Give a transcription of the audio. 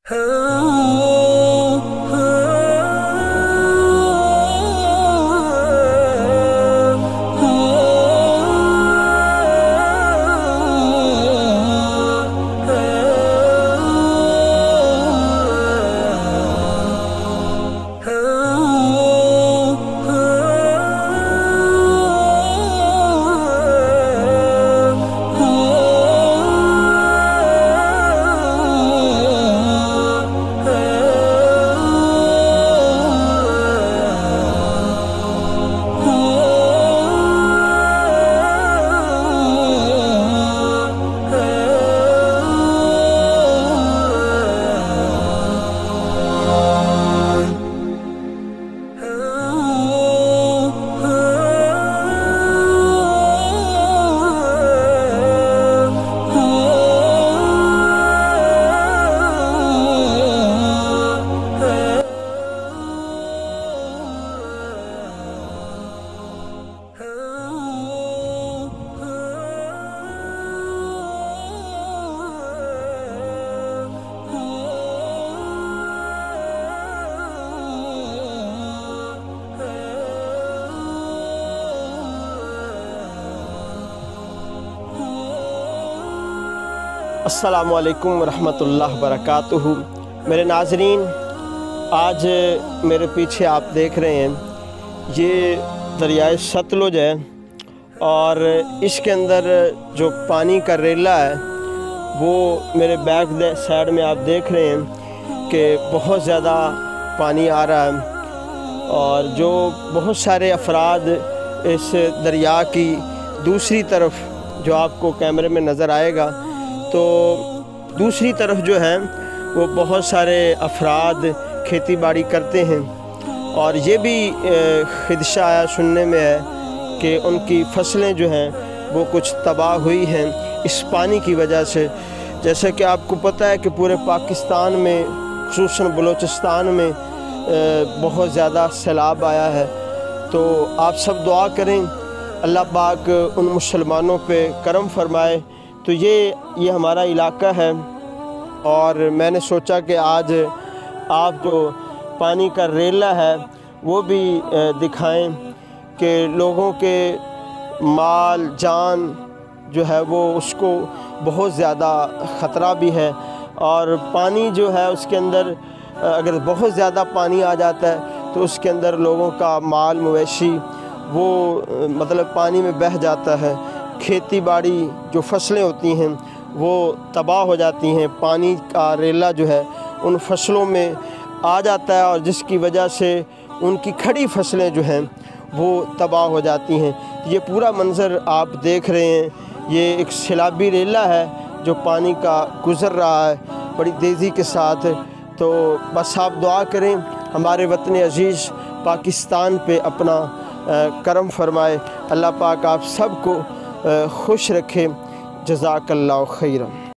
अस्सलामुअलैकुम रहमतुल्लाह बरकातुहू। मेरे नाज़रीन, आज मेरे पीछे आप देख रहे हैं ये दरियाए सतलुज है और इसके अंदर जो पानी का रेला है वो मेरे बैक साइड में आप देख रहे हैं कि बहुत ज़्यादा पानी आ रहा है और जो बहुत सारे अफराद इस दरिया की दूसरी तरफ जो आपको कैमरे में नज़र आएगा, तो दूसरी तरफ जो है वो बहुत सारे अफराद खेती बाड़ी करते हैं और ये भी खदशा आया सुनने में है कि उनकी फसलें जो हैं वो कुछ तबाह हुई हैं इस पानी की वजह से। जैसे कि आपको पता है कि पूरे पाकिस्तान में खुसूसन बलूचिस्तान में बहुत ज़्यादा सैलाब आया है। तो आप सब दुआ करें अल्लाह पाक उन मुसलमानों पे करम फरमाए। तो ये हमारा इलाका है और मैंने सोचा कि आज आप जो पानी का रेला है वो भी दिखाएं कि लोगों के माल जान जो है वो उसको बहुत ज़्यादा ख़तरा भी है। और पानी जो है उसके अंदर अगर बहुत ज़्यादा पानी आ जाता है तो उसके अंदर लोगों का माल मवेशी वो मतलब पानी में बह जाता है। खेती बाड़ी जो फसलें होती हैं वो तबाह हो जाती हैं। पानी का रेला जो है उन फसलों में आ जाता है और जिसकी वजह से उनकी खड़ी फसलें जो हैं वो तबाह हो जाती हैं। ये पूरा मंज़र आप देख रहे हैं, ये एक सैलाबी रेला है जो पानी का गुज़र रहा है बड़ी तेज़ी के साथ। तो बस आप दुआ करें हमारे वतन अज़ीज़ पाकिस्तान पे अपना करम फरमाए। अल्लाह पाक आप सब को खुश रखे। जज़ाकल्लाहु खैरन।